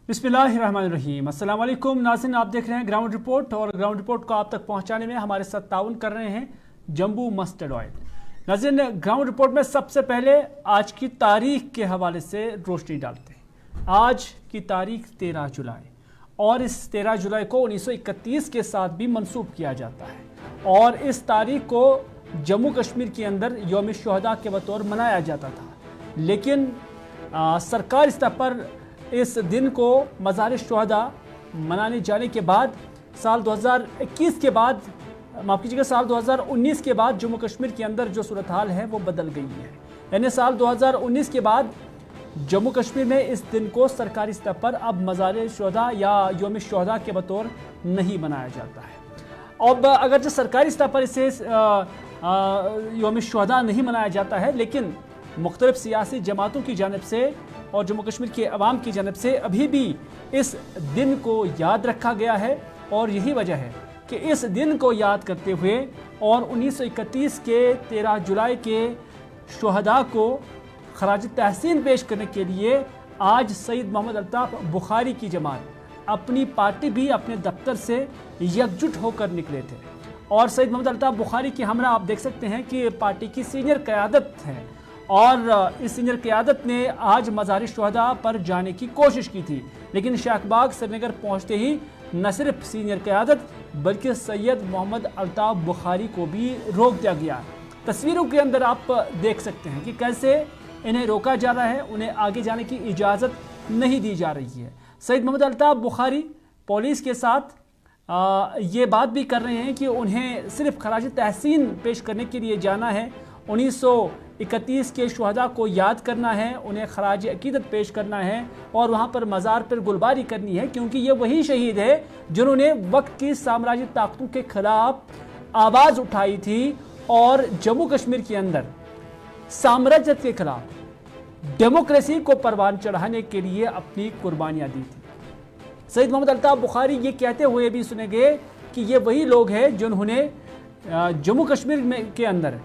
बिस्मिल्लाहिर्रहमानिर्रहीम। अस्सलाम वालेकुम नाज़रीन, आप देख रहे हैं ग्राउंड रिपोर्ट और ग्राउंड रिपोर्ट को आप तक पहुंचाने में हमारे साथ ताउन कर रहे हैं जम्बू मस्टर्ड ऑयल। नाज़रीन, ग्राउंड रिपोर्ट में सबसे पहले आज की तारीख के हवाले से रोशनी डालते हैं। आज की तारीख 13 जुलाई और इस 13 जुलाई को 1931 के साथ भी मंसूब किया जाता है और इस तारीख को जम्मू कश्मीर के अंदर यौम शुहदा के बतौर मनाया जाता था, लेकिन सरकार स्तर पर इस दिन को मज़ार शुहदा मनाने जाने के बाद साल 2021 के बाद माफ़ कीजिएगा साल 2019 के बाद जम्मू कश्मीर के अंदर जो सूरत हाल है वो बदल गई है। यानी साल 2019 के बाद जम्मू कश्मीर में इस दिन को सरकारी स्तर पर अब मज़ार शुहदा या यौम शुहदा के बतौर नहीं मनाया जाता है। अब अगर जो सरकारी स्तर पर इसे यौम शुहदा नहीं मनाया जाता है, लेकिन मुख्तलिफ सियासी जमातों की जानिब से और जम्मू कश्मीर के अवाम की जानिब से अभी भी इस दिन को याद रखा गया है। और यही वजह है कि इस दिन को याद करते हुए और 1931 के 13 जुलाई के शुहदा को खराज तहसीन पेश करने के लिए आज सईद मोहम्मद अल्ताफ बुखारी की जमात अपनी पार्टी भी अपने दफ्तर से एकजुट होकर निकले थे। और सईद मोहम्मद अल्ताफ बुखारी की हमरा आप देख सकते हैं कि पार्टी की सीनियर क़यादत है और इस सीनियर क़यादत ने आज मज़ार शुहदा पर जाने की कोशिश की थी, लेकिन शाहबाग श्रीनगर पहुँचते ही न सिर्फ सीनियर क़यादत बल्कि सैयद मोहम्मद अल्ताफ बुखारी को भी रोक दिया गया। तस्वीरों के अंदर आप देख सकते हैं कि कैसे इन्हें रोका जा रहा है, उन्हें आगे जाने की इजाज़त नहीं दी जा रही है। सैयद मोहम्मद अल्ताफ बुखारी पुलिस के साथ ये बात भी कर रहे हैं कि उन्हें सिर्फ खराज तहसीन पेश करने के लिए जाना है, 1931 के शुहदा को याद करना है, उन्हें खराज अकीदत पेश करना है और वहाँ पर मज़ार पर गुलबारी करनी है, क्योंकि ये वही शहीद है जिन्होंने वक्त की साम्राज्य ताकतों के खिलाफ आवाज़ उठाई थी और जम्मू कश्मीर के अंदर साम्राज्य के खिलाफ डेमोक्रेसी को परवान चढ़ाने के लिए अपनी कुर्बानियाँ दी थी। सईद मोहम्मद अल्ताफ बुखारी ये कहते हुए भी सुने गए कि ये वही लोग हैं जिन्होंने जम्मू कश्मीर में के अंदर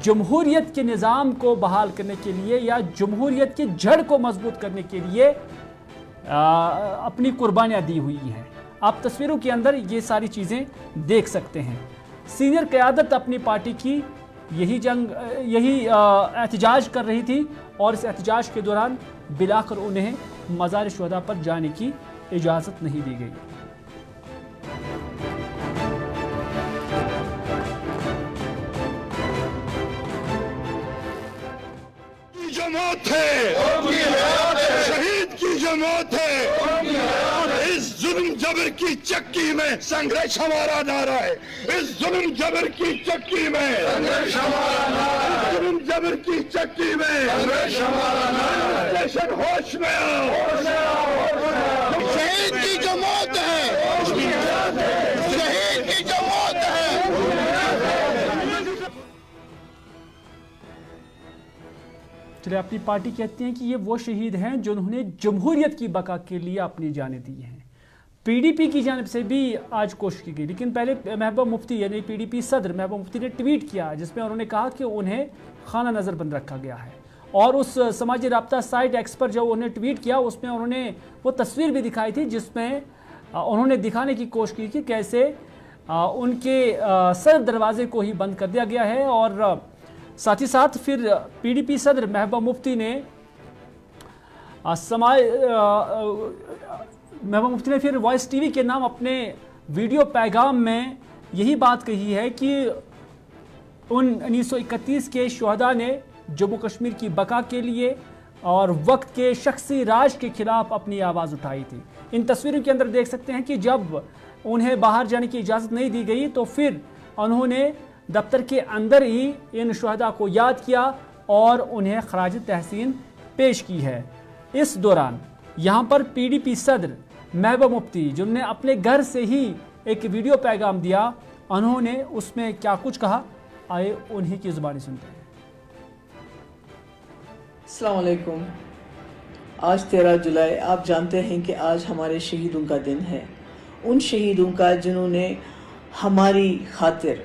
जमहूरियत के निज़ाम को बहाल करने के लिए या जमहूरियत के जड़ को मजबूत करने के लिए अपनी कुर्बानियाँ दी हुई हैं। आप तस्वीरों के अंदर ये सारी चीज़ें देख सकते हैं। सीनियर क़यादत अपनी पार्टी की यही एहतजाज कर रही थी और इस एहतजाज के दौरान बिलाकर उन्हें मज़ार शुहदा पर जाने की इजाज़त नहीं दी गई। जो मौत है शहीद की जो मौत है, इस जुल्म जबर की चक्की में संघर्ष हमारा नारा है। इस जुल्म जबर की चक्की में संघर्ष हमारा नारा है। जुल्म जबर की चक्की में संघर्ष हमारा नारा है। स्टेशन होश में आओ। शहीद की जो मौत है, शहीद की जो मौत है। चलिए, अपनी पार्टी कहती है कि ये वो शहीद हैं जिन्होंने जमहूरियत की बका के लिए अपनी जानें दी हैं। पीडीपी की जानिब से भी आज कोशिश की गई, लेकिन पहले महबूबा मुफ्ती यानी पीडीपी सदर महबूबा मुफ्ती ने ट्वीट किया जिसमें उन्होंने कहा कि उन्हें खाना नज़रबंद रखा गया है। और उस समाजी राब्ता साइट एक्स पर जब उन्होंने ट्वीट किया उसमें उन्होंने वो तस्वीर भी दिखाई थी जिसमें उन्होंने दिखाने की कोशिश की कि कैसे उनके सर दरवाजे को ही बंद कर दिया गया है। और साथ ही साथ फिर पीडीपी सदर महबूबा मुफ्ती ने महबूबा मुफ्ती ने फिर वॉइस टीवी के नाम अपने वीडियो पैगाम में यही बात कही है कि उन 1931 के शुहदा ने जम्मू कश्मीर की बका के लिए और वक्त के शख्सी राज के खिलाफ अपनी आवाज़ उठाई थी। इन तस्वीरों के अंदर देख सकते हैं कि जब उन्हें बाहर जाने की इजाज़त नहीं दी गई तो फिर उन्होंने दफ्तर के अंदर ही इन शुहदा को याद किया और उन्हें खराज तहसीन पेश की है। इस दौरान यहाँ पर पीडीपी सदर महबूबा मुफ्ती जिन्होंने अपने घर से ही एक वीडियो पैगाम दिया, उन्होंने उसमें क्या कुछ कहा, आए उन्हीं की ज़ुबानी सुनते हैं। अस्सलाम वालेकुम। आज 13 जुलाई, आप जानते हैं कि आज हमारे शहीदों का दिन है। उन शहीदों का जिन्होंने हमारी खातिर,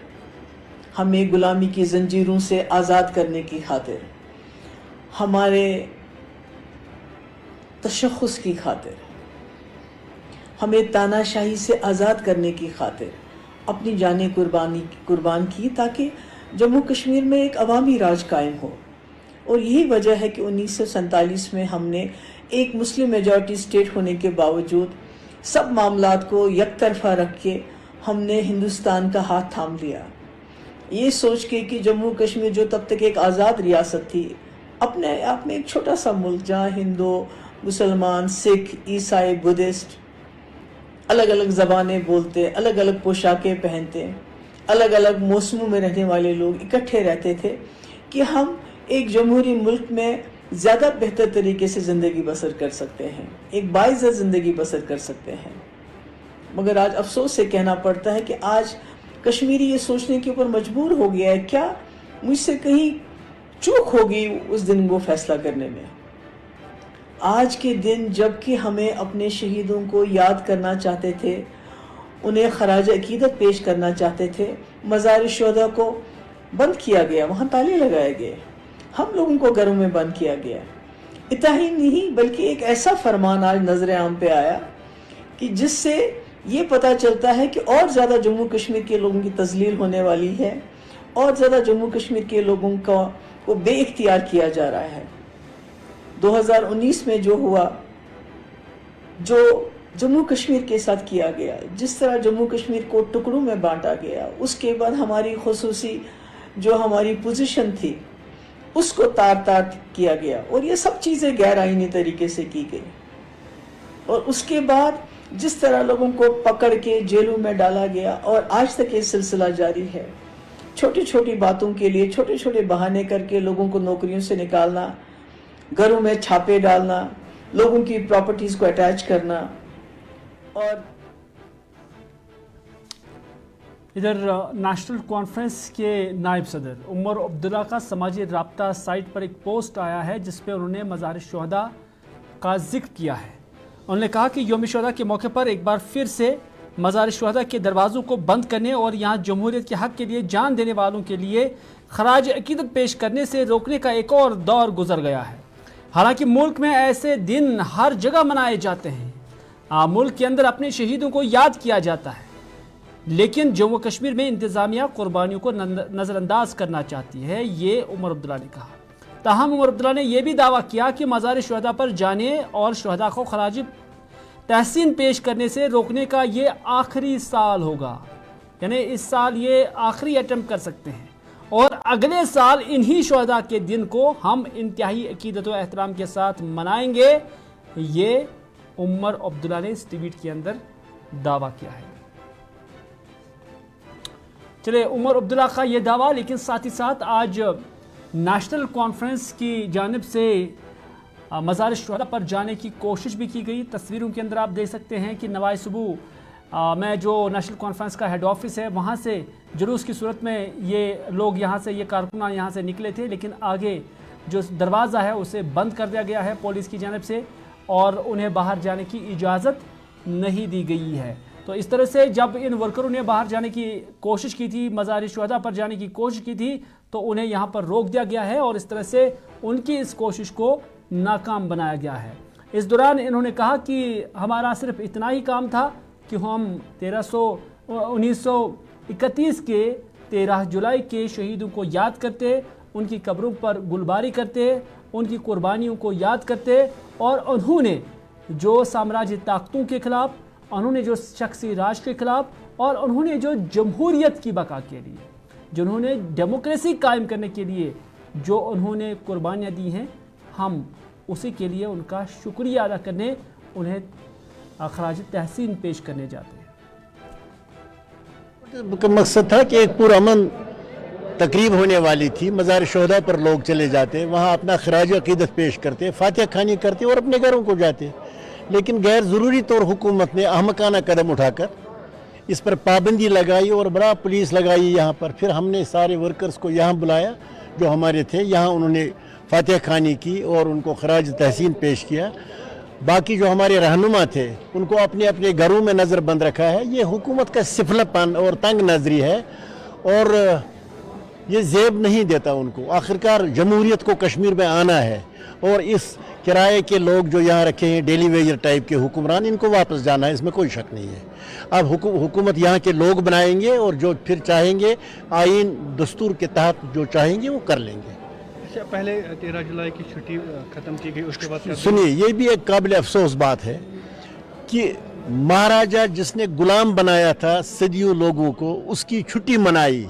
हमें गुलामी की जंजीरों से आज़ाद करने की खातिर, हमारे तशख़्ख़ुस की खातिर ہمیں تاناشاہی سے آزاد کرنے کی خاطر اپنی جانیں قربان کی تاکہ جموں کشمیر میں ایک عوامی راج قائم ہو. اور یہی وجہ ہے کہ 1947 میں ہم نے ایک مسلم میجورٹی اسٹیٹ ہونے کے باوجود سب معاملات کو یک طرفہ رکھ کے ہم نے ہندوستان کا ہاتھ تھام لیا، یہ سوچ کے کہ جموں کشمیر جو تب تک ایک آزاد ریاست تھی، اپنے آپ میں ایک چھوٹا سا ملک جہاں ہندو، مسلمان، سکھ، عیسائی، بدھسٹ الگ الگ زبانیں بولتے، الگ الگ پوشاکیں پہنتے، الگ الگ موسموں میں رہنے والے لوگ اکٹھے رہتے تھے، کہ ہم ایک جمہوری ملک میں زیادہ بہتر طریقے سے زندگی بسر کر سکتے ہیں، ایک باعزت زندگی بسر کر سکتے ہیں. مگر آج افسوس سے کہنا پڑتا ہے کہ آج کشمیری یہ سوچنے کے اوپر مجبور ہو گیا ہے، کیا مجھ سے کہیں چوک ہوگی اس دن وہ فیصلہ کرنے میں. آج کے دن جب کہ ہمیں اپنے شہیدوں کو یاد کرنا چاہتے تھے، انہیں خراج عقیدت پیش کرنا چاہتے تھے، مزار شہداء کو بند کیا گیا، وہاں تالے لگائے گئے، ہم لوگوں کو گھروں میں بند کیا گیا. اتنا ہی نہیں بلکہ ایک ایسا فرمان آج نظر عام پہ آیا کہ جس سے یہ پتہ چلتا ہے کہ اور زیادہ جموں کشمیر کے لوگوں کی تذلیل ہونے والی ہے، اور زیادہ جموں کشمیر کے لوگوں کو بے اختیار کیا جا رہا ہے. 2019 میں جو ہوا، جو جموں کشمیر کے ساتھ کیا گیا، جس طرح جموں کشمیر کو ٹکڑوں میں بانٹا گیا، اس کے بعد ہماری خصوصی جو ہماری پوزیشن تھی اس کو تار کیا گیا، اور یہ سب چیزیں غیر آئینی طریقے سے کی گئی. اور اس کے بعد جس طرح لوگوں کو پکڑ کے جیلوں میں ڈالا گیا، اور آج تک یہ سلسلہ جاری ہے. چھوٹی چھوٹی باتوں کے لیے چھوٹے چھوٹے بہانے کر کے لوگوں کو نوکریوں سے نکالنا، گھروں میں چھاپے ڈالنا، لوگوں کی پراپرٹیز کو اٹیچ کرنا. اور ادھر نیشنل کانفرنس کے نائب صدر عمر عبداللہ کا سماجی رابطہ سائٹ پر ایک پوسٹ آیا ہے جس پہ انہوں نے مزار شہداء کا ذکر کیا ہے. انہوں نے کہا کہ یوم شہداء کے موقع پر ایک بار پھر سے مزار شہداء کے دروازوں کو بند کرنے اور یہاں جمہوریت کے حق کے لیے جان دینے والوں کے لیے خراج عقیدت پیش کرنے سے روکنے کا ایک اور دور گزر گیا ہے. حالانکہ ملک میں ایسے دن ہر جگہ منائے جاتے ہیں، ملک کے اندر اپنے شہیدوں کو یاد کیا جاتا ہے، لیکن جموں کشمیر میں انتظامیہ قربانیوں کو نظر انداز کرنا چاہتی ہے، یہ عمر عبداللہ نے کہا. تاہم عمر عبداللہ نے یہ بھی دعویٰ کیا کہ مزار شہداء پر جانے اور شہداء کو خراج تحسین پیش کرنے سے روکنے کا یہ آخری سال ہوگا، یعنی اس سال یہ آخری اٹمپٹ کر سکتے ہیں، اور اگلے سال انہی شہداء کے دن کو ہم انتہائی عقیدت و احترام کے ساتھ منائیں گے. یہ عمر عبداللہ نے اس ٹویٹ کے اندر دعویٰ کیا ہے. چلے عمر عبداللہ کا یہ دعویٰ، لیکن ساتھ ہی ساتھ آج نیشنل کانفرنس کی جانب سے مزار شہداء پر جانے کی کوشش بھی کی گئی. تصویروں کے اندر آپ دیکھ سکتے ہیں کہ نوائے صبح میں جو نیشنل کانفرنس کا ہیڈ آفس ہے وہاں سے جلوس کی صورت میں یہ لوگ یہاں سے، یہ کارکنان یہاں سے نکلے تھے، لیکن آگے جو دروازہ ہے اسے بند کر دیا گیا ہے پولیس کی جانب سے، اور انہیں باہر جانے کی اجازت نہیں دی گئی ہے. تو اس طرح سے جب ان ورکروں نے باہر جانے کی کوشش کی تھی، مزار شہداء پر جانے کی کوشش کی تھی، تو انہیں یہاں پر روک دیا گیا ہے، اور اس طرح سے ان کی اس کوشش کو ناکام بنایا گیا ہے. اس دوران انہوں نے کہا کہ ہمارا صرف اتنا ہی کام تھا کہ ہم 1931 کے 13 جولائی کے شہیدوں کو یاد کرتے، ان کی قبروں پر گلباری کرتے، ان کی قربانیوں کو یاد کرتے، اور انہوں نے جو سامراجی طاقتوں کے خلاف، انہوں نے جو شخصی راج کے خلاف، اور انہوں نے جو جمہوریت کی بقا کے لیے، جنہوں نے ڈیموکریسی قائم کرنے کے لیے جو انہوں نے قربانیاں دی ہیں، ہم اسی کے لیے ان کا شکریہ ادا کرنے، انہیں خراج تحسین پیش کرنے جاتے ہیں. مقصد تھا کہ ایک پرامن تقریب ہونے والی تھی، مزار شہداء پر لوگ چلے جاتے، وہاں اپنا خراج عقیدت پیش کرتے، فاتحہ خوانی کرتے اور اپنے گھروں کو جاتے. لیکن غیر ضروری طور حکومت نے احمقانہ قدم اٹھا کر اس پر پابندی لگائی اور بڑا پولیس لگائی یہاں پر. پھر ہم نے سارے ورکرز کو یہاں بلایا جو ہمارے تھے، یہاں انہوں نے فاتحہ خوانی کی اور ان کو خراج تحسین پیش کیا. باقی جو ہمارے رہنما تھے ان کو اپنے اپنے گھروں میں نظر بند رکھا ہے. یہ حکومت کا سفلہ پن اور تنگ نظری ہے، اور یہ زیب نہیں دیتا ان کو. آخرکار جمہوریت کو کشمیر میں آنا ہے، اور اس किराए के लोग जो यहाँ रखे हैं डेली वेजर टाइप के हुक्मरान, इनको वापस जाना है, इसमें कोई शक नहीं है। अब हुकूमत यहाँ के लोग बनाएंगे और जो फिर चाहेंगे आइन दस्तूर के तहत जो चाहेंगे वो कर लेंगे। अच्छा, पहले 13 जुलाई की छुट्टी ख़त्म की गई, उसके बाद सुनिए, ये भी एक काबिल अफसोस बात है कि महाराजा जिसने गुलाम बनाया था सदियों लोगों को, उसकी छुट्टी मनाई,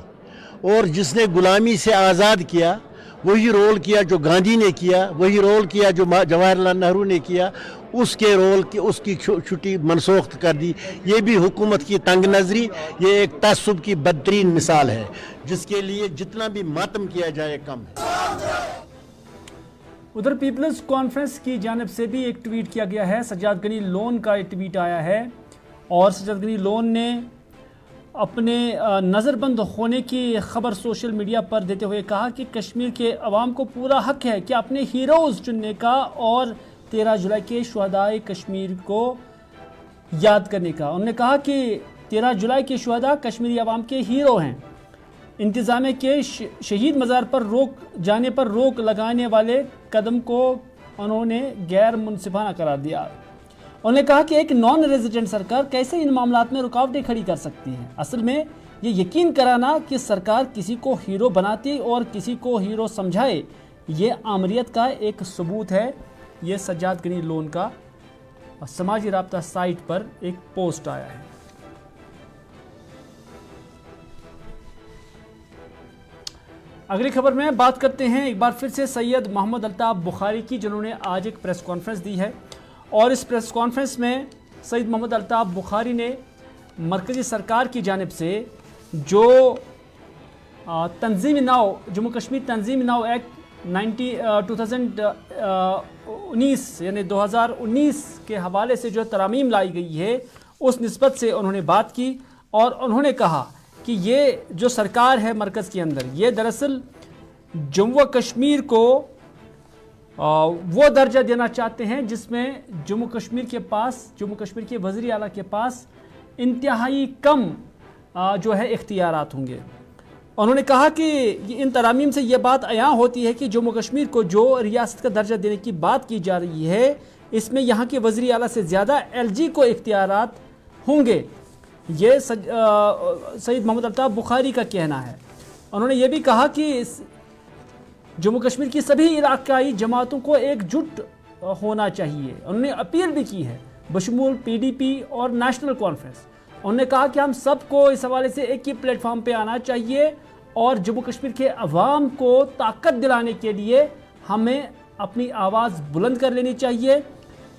और जिसने गुलामी से आज़ाद किया वही रोल किया जो गांधी ने किया, वही रोल किया जो जवाहरलाल नेहरू ने किया, उसके रोल की उसकी छुट्टी मनसूख कर दी। ये भी हुकूमत की तंग नजरी, ये एक तअस्सुब की बदतरीन मिसाल है जिसके लिए जितना भी मातम किया जाए कम है। उधर पीपल्स कॉन्फ्रेंस की जानिब से भी एक ट्वीट किया गया है। सज्जाद गनी लोन का एक ट्वीट आया है और सज्जाद गनी लोन ने अपने नज़रबंद होने की खबर सोशल मीडिया पर देते हुए कहा कि कश्मीर के अवाम को पूरा हक है कि अपने हीरोज़ चुनने का और 13 जुलाई के शुहदाए कश्मीर को याद करने का। उन्होंने कहा कि 13 जुलाई के शुहदा कश्मीरी अवाम के हीरो हैं। इंतज़ामिया के शहीद मज़ार पर रोक लगाने वाले कदम को उन्होंने गैर मुनसिफाना करार दिया। उन्होंने कहा कि एक नॉन रेजिडेंट सरकार कैसे इन मामलात में रुकावटें खड़ी कर सकती है। असल में ये यकीन कराना कि सरकार किसी को हीरो बनाती और किसी को हीरो समझाए, ये आमरीत का एक सबूत है। ये सज्जाद गनी लोन का समाजी राब्ता साइट पर एक पोस्ट आया है। अगली खबर में बात करते हैं एक बार फिर से सैयद मोहम्मद अल्ताफ बुखारी की, जिन्होंने आज एक प्रेस कॉन्फ्रेंस दी है और इस प्रेस कॉन्फ्रेंस में सैयद मोहम्मद अल्ताफ बुखारी ने मरकज़ी सरकार की जानिब से जो तंजीम नाव जम्मू कश्मीर तंजीम नाव एक्ट 2019 यानी 2019 के हवाले से जो तरामीम लाई गई है उस निस्बत से उन्होंने बात की और उन्होंने कहा कि ये जो सरकार है मरकज़ के अंदर, ये दरअसल जम्मू कश्मीर को वो दर्जा देना चाहते हैं जिसमें जम्मू कश्मीर के वज़ीर आला के पास इंतहाई कम जो है इख्तियारात होंगे। उन्होंने कहा कि इन तरामीम से ये बात अयां होती है कि जम्मू कश्मीर को जो रियासत का दर्जा देने की बात की जा रही है इसमें यहाँ के वज़ीर आला से ज़्यादा LG को इख्तियारात होंगे। ये सैयद मोहम्मद अल्ताफ बुखारी का कहना है। उन्होंने ये भी कहा कि जम्मू कश्मीर की सभी इलाकाई जमातों को एकजुट होना चाहिए। उन्होंने अपील भी की है बशमूल PDP और नेशनल कॉन्फ्रेंस। उन्होंने कहा कि हम सबको इस हवाले से एक ही प्लेटफॉर्म पे आना चाहिए और जम्मू कश्मीर के अवाम को ताकत दिलाने के लिए हमें अपनी आवाज़ बुलंद कर लेनी चाहिए।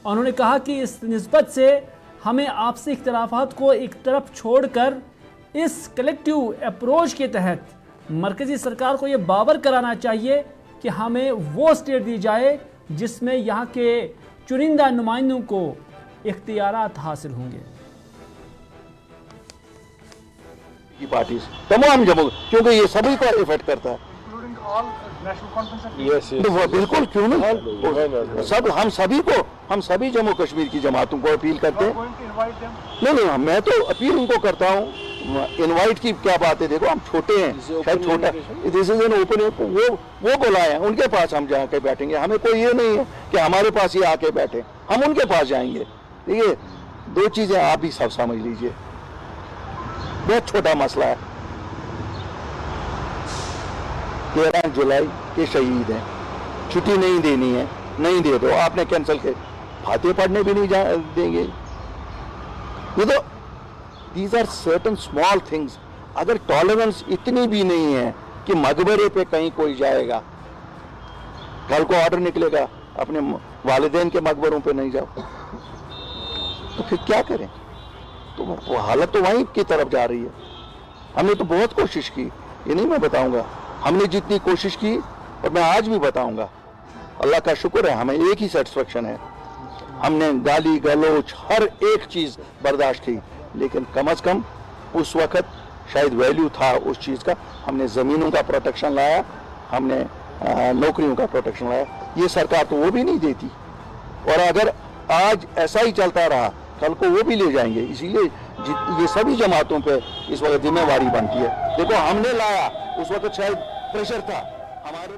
उन्होंने कहा कि इस निस्बत से हमें आपसी इख्तिलाफात को एक तरफ छोड़कर इस कलेक्टिव अप्रोच के तहत मरकज़ी सरकार को ये बावर कराना चाहिए कि हमें वो स्टेट दी जाए जिसमें यहाँ के चुनिंदा नुमाइंदों को इख्तियारात हासिल होंगे। पार्टी तमाम जम्मू, क्योंकि ये सभी को इफेक्ट करता है। बिल्कुल, क्यों नहीं, सब हम सभी जम्मू कश्मीर की जमातों को अपील करते हैं। नहीं, मैं तो अपील उनको करता हूँ। इनवाइट की क्या बात है, देखो हम छोटे हैं, शायद छोटा, दिस इज एन ओपन, वो बुलाए हैं, उनके पास हम जाके बैठेंगे। हमें कोई ये नहीं है कि हमारे पास ही आके बैठे, हम उनके पास जाएंगे। ठीक है, दो चीजें आप भी सब समझ लीजिए, बहुत छोटा मसला है। 13 जुलाई के शहीद हैं, छुट्टी नहीं देनी है, नहीं दे दो, आपने कैंसिल के फातिहा पढ़ने भी नहीं देंगे। ये तो these are certain small things. अगर टॉलरेंस इतनी भी नहीं है कि मकबरे पे कहीं कोई जाएगा, कल को ऑर्डर निकलेगा अपने वालिदैन के मकबरों पे नहीं जाओ, तो फिर क्या करें? तो हालत तो वहीं की तरफ जा रही है। हमने तो बहुत कोशिश की, ये नहीं मैं बताऊंगा, हमने जितनी कोशिश की, और मैं आज भी बताऊंगा, अल्लाह का शुक्र है हमें एक ही सेटिस्फेक्शन है, हमने गाली गलोच हर एक चीज़ बर्दाश्त की, लेकिन कम अज़ कम उस वक़्त शायद वैल्यू था उस चीज़ का। हमने ज़मीनों का प्रोटेक्शन लाया, हमने नौकरियों का प्रोटेक्शन लाया। ये सरकार तो वो भी नहीं देती, और अगर आज ऐसा ही चलता रहा कल को वो भी ले जाएंगे। इसीलिए ये सभी जमातों पे इस वक्त जिम्मेवारी बनती है। देखो हमने लाया, उस वक्त शायद प्रेशर था हमारे।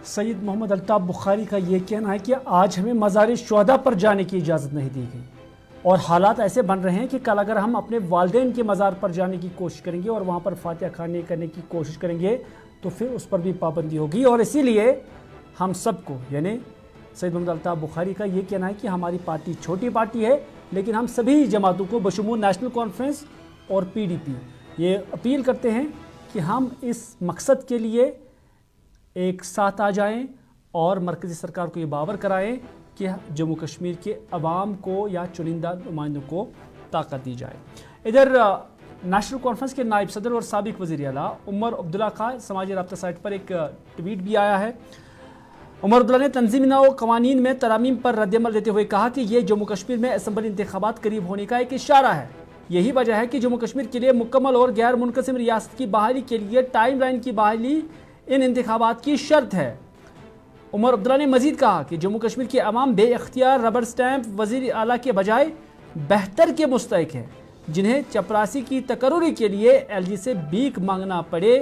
सईद मोहम्मद अल्ताफ बुखारी का ये कहना है कि आज हमें मज़ार शुहदा पर जाने की इजाज़त नहीं दी गई और हालात ऐसे बन रहे हैं कि कल अगर हम अपने वालिदैन के मज़ार पर जाने की कोशिश करेंगे और वहाँ पर फातिहा खाने करने की कोशिश करेंगे तो फिर उस पर भी पाबंदी होगी। और इसीलिए हम सबको, यानी सईद मोहम्मद अल्ताफ बुखारी का ये कहना है कि हमारी पार्टी छोटी पार्टी है, लेकिन हम सभी जमातों को बशमूल नेशनल कॉन्फ्रेंस और PDP ये अपील करते हैं कि हम इस मकसद के लिए एक साथ आ जाएं और मरकज़ी सरकार को ये बावर कराएं कि जम्मू कश्मीर के अवाम को या चुनिंदा नुमाइंदों को ताकत दी जाए। इधर नेशनल कॉन्फ्रेंस के नायब सदर और साबिक वज़ीर आला उमर अब्दुल्ला का समाजी राब्ता साइट पर एक ट्वीट भी आया है। उमर अब्दुल्ला ने तंजीम व कवानीन में तरामीम पर रद्दअमल देते हुए कहा कि ये जम्मू कश्मीर में असम्बली इंतखाबात करीब होने का एक इशारा है। यही वजह है कि जम्मू कश्मीर के लिए मुकम्मल और गैर मुनक़सिम रियासत की बहाली के लिए टाइम लाइन की बहाली इन इंतखाबात की शर्त है। उमर अब्दुल्ला ने मजीद कहा कि जम्मू कश्मीर के अवाम बेइख्तियार रबर स्टैंप वज़ीर आला के बजाय बेहतर के मुस्तहिक है, जिन्हें चपरासी की तकर्रुरी के लिए LG से भीख मांगना पड़े।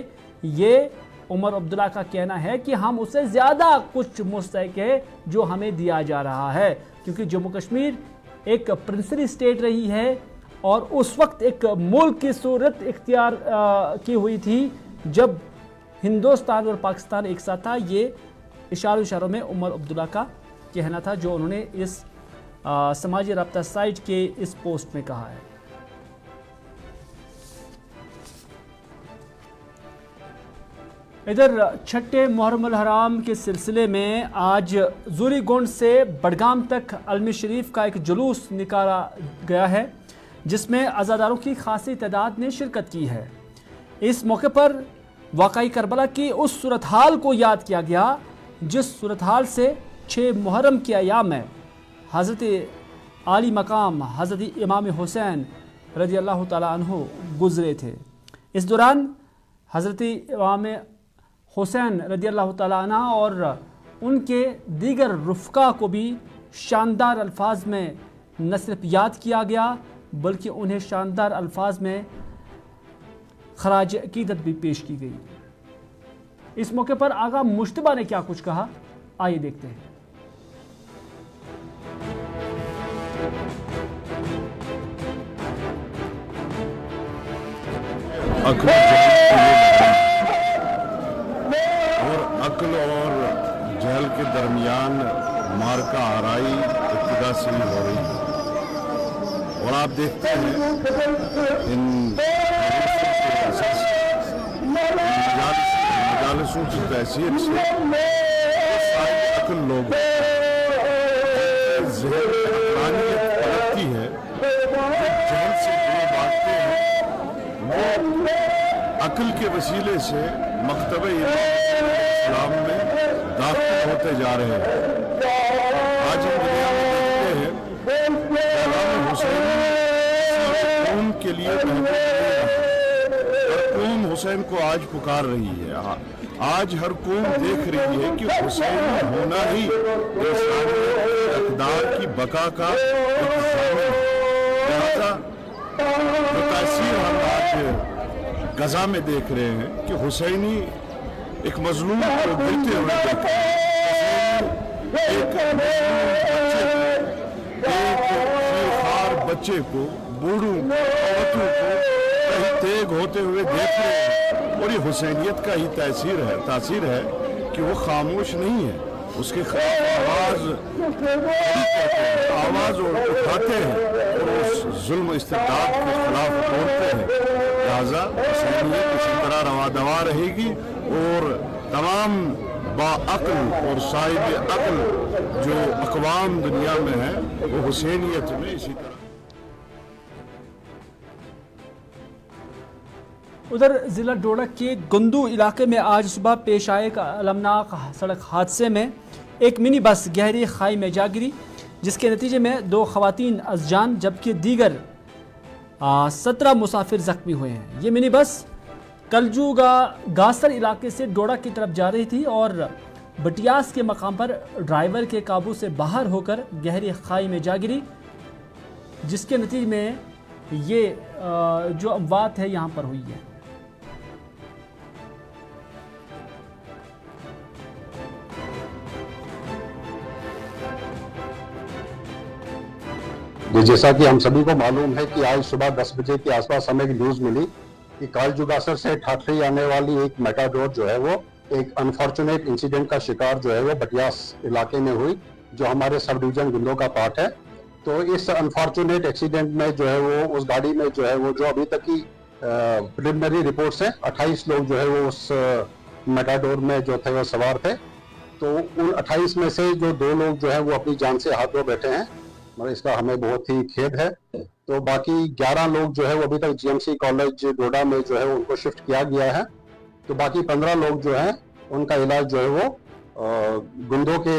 ये उमर अब्दुल्ला का कहना है कि हम उससे ज़्यादा कुछ मुस्तहिक है जो हमें दिया जा रहा है, क्योंकि जम्मू कश्मीर एक प्रिंसली स्टेट रही है और उस वक्त एक मुल्क की सूरत इख्तियार की हुई थी जब हिंदुस्तान और पाकिस्तान एक साथ था। ये इशारों में उमर अब्दुल्ला का कहना था जो उन्होंने इस समाजी राब्ता साइट के इस पोस्ट में कहा है। इधर छठे मुहर्रम अल हराम के सिलसिले में आज ज़ूरीगुंड से बडगाम तक अलमी शरीफ का एक जुलूस निकाला गया है, जिसमें अज़ादारों की खासी तादाद ने शिरकत की है। इस मौके पर वाक़ई करबला की उस सूरत हाल को याद किया गया जिस सूरत हाल से 6 मुहर्रम के अयाम में हज़रत आली मकाम हज़रत इमाम हुसैन रज़ी अल्लाह ताला अन्हु गुज़रे थे। इस दौरान हज़रत इमाम हुसैन रज़ी अल्लाह ताला अन्हु और उनके दीगर रुफ़का को भी शानदार अल्फाज में न सिर्फ याद किया गया बल्कि उन्हें शानदार अल्फाज में खराज अकीदत भी पेश की गई। इस मौके पर आगा मुश्तबा ने क्या कुछ कहा, आइए देखते हैं। अक्ल और जहल के दरमियान मार्का आराई इब्तिदा से ही हो रही है और आप देखते हैं इन मजालिसों की तहसीर से अक्ल लोग ज़हनियत पलटती है, जहल से जो बांटते हैं वो अक्ल के वसीले से मकतबे इस्लाम में दाखिल होते जा रहे हैं। आज हम दुनिया में देखते हैं इमाम हुसैन कौम के लिए कौम हुसैन को आज पुकार रही है। आज हर कौम देख रही है कि हुसैन होना ही इक़्तिदार की बका का लिहाजा जो तासीर हम आज गजा में देख रहे हैं कि हुसैनी एक मजलूम को गिरते हुए देखते हैं, एक बच्चे को, बूढ़ों औरतों को कहीं तेग होते हुए देख रहे हैं और ये हुसैनियत का ही तासीर है कि वो खामोश नहीं है, उसके खिलाफ आवाज उठाते हैं और उस जुल्म इस्तिबदाद के खिलाफ बोलते हैं। लिहाजा हुसैनियत इसी तरह रवा दवा रहेगी और तमाम बाअक्ल और साहिब अक्ल जो अक़वाम दुनिया में है वो हुसैनियत में इसी तरह। उधर ज़िला डोडा के गंदू इलाके में आज सुबह पेश आए एक अलमनाक सड़क हादसे में एक मिनी बस गहरी खाई में जा गिरी, जिसके नतीजे में 2 ख़वातीन अज़जान जबकि दीगर 17 मुसाफिर ज़ख्मी हुए हैं। ये मिनी बस कलजूगा गासर इलाके से डोडा की तरफ जा रही थी और बटियास के मकाम पर ड्राइवर के काबू से बाहर होकर गहरी खाई में जा गिरी, जिसके नतीजे में ये जो अमवात है यहाँ पर हुई है। जैसा कि हम सभी को मालूम है कि आज सुबह 10 बजे के आसपास हमें एक न्यूज़ मिली कि कालजुगासर से ठाठरी आने वाली एक मेटाडोर जो है वो एक अनफॉर्चुनेट इंसिडेंट का शिकार जो है वो बटियास इलाके में हुई, जो हमारे सब डिवीजन गुंदो का पार्ट है। तो इस अनफॉर्चुनेट एक्सीडेंट में जो है वो उस गाड़ी में जो है वो जो अभी तक की प्रिलिमिनरी रिपोर्ट्स है 28 लोग जो है वो उस मेटाडोर में जो थे वो सवार थे। तो उन 28 में से जो 2 लोग जो है वो अपनी जान से हाथ धो बैठे हैं, मगर इसका हमें बहुत ही खेद है। तो बाकी 11 लोग जो है वो अभी तक जीएमसी कॉलेज डोडा में जो है उनको शिफ्ट किया गया है। तो बाकी 15 लोग जो हैं उनका इलाज जो है वो गुंदो के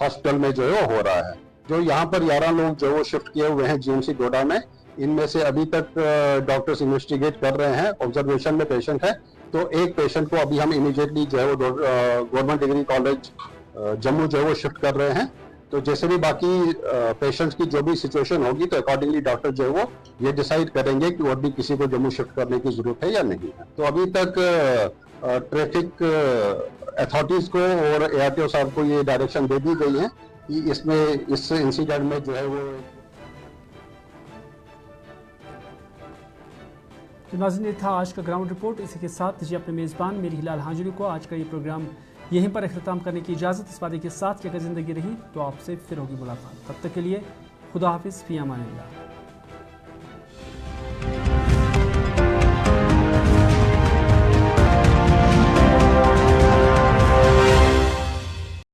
हॉस्पिटल में जो है वो हो रहा है। जो यहाँ पर 11 लोग जो वो शिफ्ट किए हुए हैं जीएमसी डोडा में, इनमें से अभी तक डॉक्टर्स इन्वेस्टिगेट कर रहे हैं, ऑब्जर्वेशन में पेशेंट है। तो एक पेशेंट को अभी हम इमीडिएटली जो है वो गवर्नमेंट डिग्री कॉलेज जम्मू जो है वो शिफ्ट कर रहे हैं। तो जैसे भी बाकी पेशेंट्स की जो भी सिचुएशन होगी तो अकॉर्डिंगली डॉक्टर जो है वो ये डिसाइड करेंगे कि और भी किसी को जम्मू शिफ्ट करने की जरूरत है या नहीं है। तो अभी तक ट्रैफिक अथॉरिटीज को और एआरटीओ साहब को ये डायरेक्शन दे दी गई है कि इसमें इस इंसिडेंट में जो है वो तो नाज़रीन, ये था आज का ग्राउंड रिपोर्ट। इसी के साथ जी अपने मेज़बान मेरी हिलाल हाजिरी को आज का ये प्रोग्राम यहीं पर अख्ताम करने की इजाज़त इस वादे के साथ कि अगर ज़िंदगी रही तो आपसे फिर होगी मुलाकात। तब तक के लिए खुदा हाफिज़, फ़ी अमान अल्लाह।